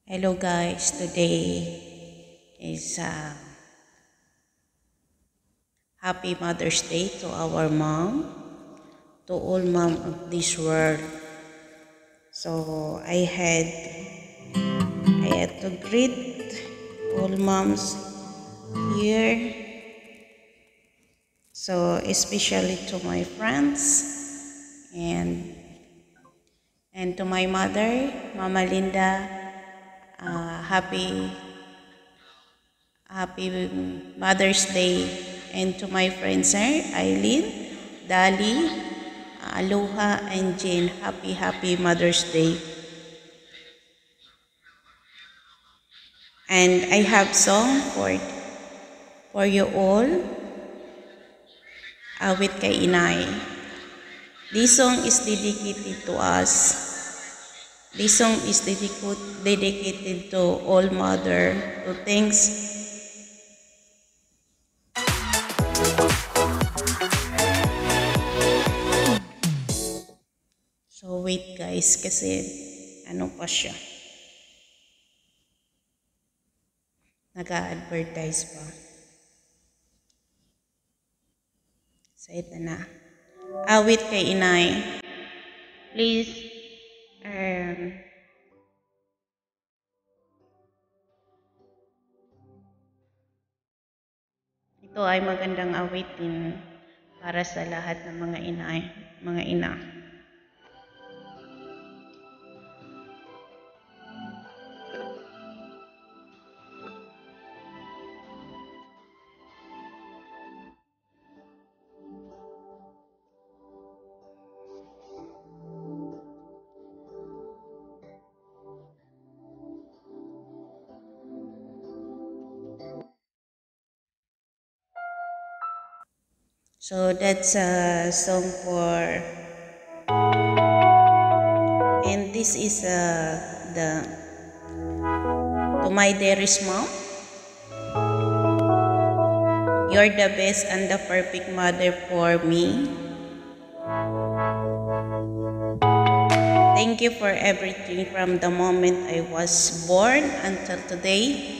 Hello guys, today is Happy Mother's Day to our mom, to all mom of this world. So I had to greet all moms here. So especially to my friends and to my mother, Mama Linda, happy Mother's Day, and to my friends here, Eileen, Dali, Aloha, and Jane, happy Mother's Day. And I have song for you all, Awit Kay Inay. This song is dedicated to us. This song is dedicated to all mother, to thanks. So wait guys, kasi ano pa siya, nag-a-advertise pa. So ito na, Awit Kay Inay. Please, ito ay magandang awitin para sa lahat ng mga ina. So that's a song and this is to my dearest mom. You're the best and the perfect mother for me. Thank you for everything from the moment I was born until today.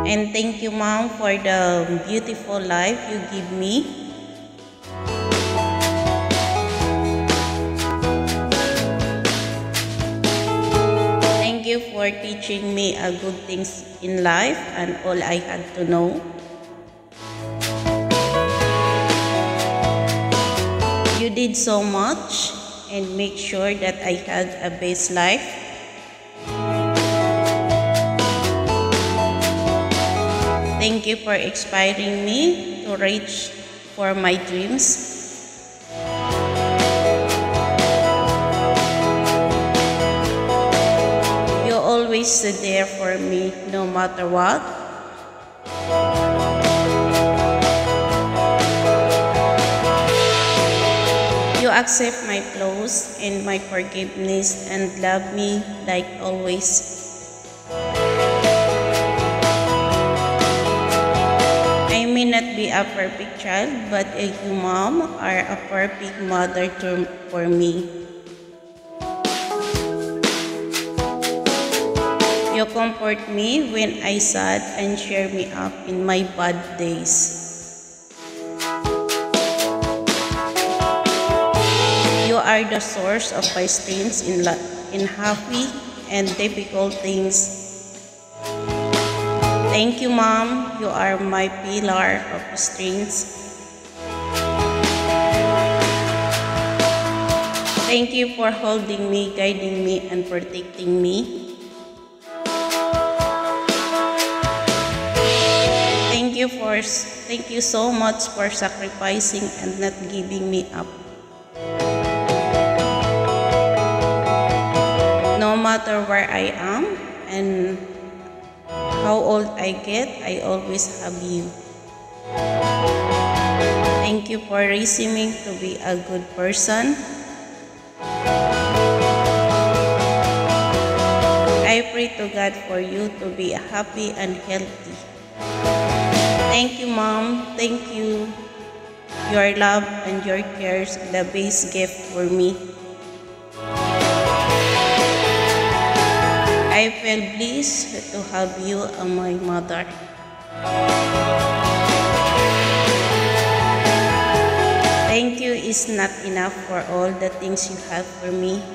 And thank you, Mom, for the beautiful life you give me. Thank you for teaching me good things in life and all I had to know. You did so much and make sure that I had a best life. Thank you for inspiring me to reach for my dreams. You always there for me no matter what. You accept my flaws and my forgiveness and love me like always. I may not be a perfect child, but you, Mom, are a perfect mother for me. You comfort me when I sad and cheer me up in my bad days. You are the source of my strength in happy and difficult things. Thank you, Mom. You are my pillar of strength. Thank you for holding me, guiding me, and protecting me. Thank you so much for sacrificing and not giving me up. No matter where I am and how old I get, I always have you. Thank you for raising me to be a good person. I pray to God for you to be happy and healthy. Thank you, Mom. Thank you. Your love and your cares the best gift for me. I feel blessed to have you as my mother. Thank you is not enough for all the things you have for me.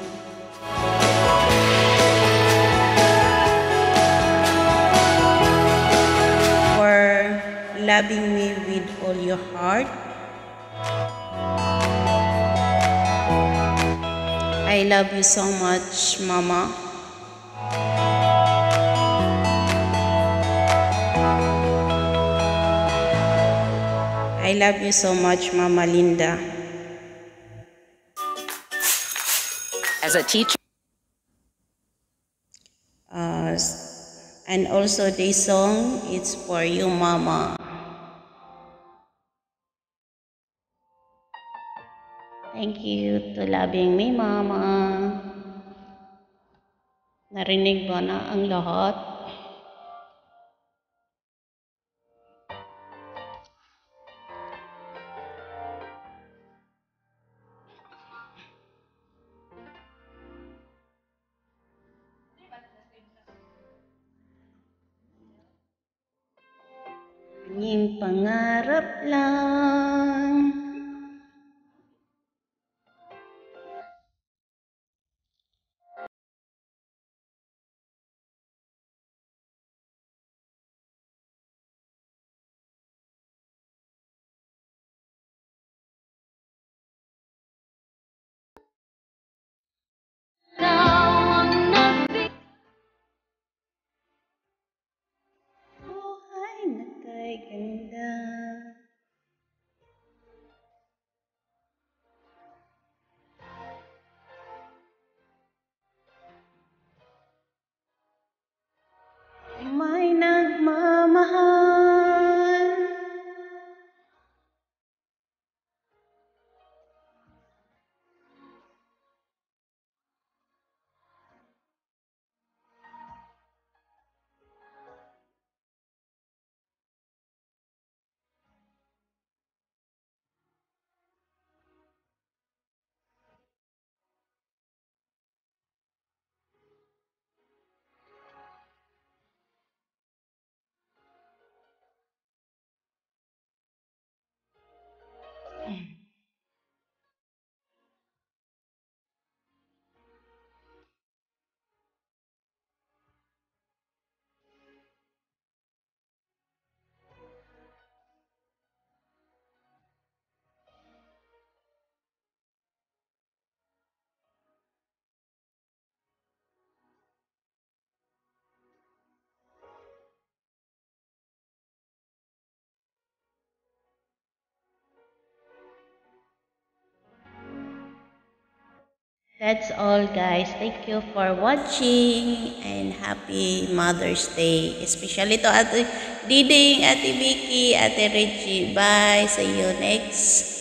For loving me with all your heart. I love you so much, Mama. I love you so much, Mama Linda. As a teacher. And also this song, it's for you, Mama. Thank you to loving me, Mama. Narinig ba na ang lahat? Tanging pangarap lang. Buhay na kay ganda. May nagmamahal. That's all, guys. Thank you for watching and happy Mother's Day. Especially to Ate Diding, Ate Vicky, Ate Reggie. Bye. See you next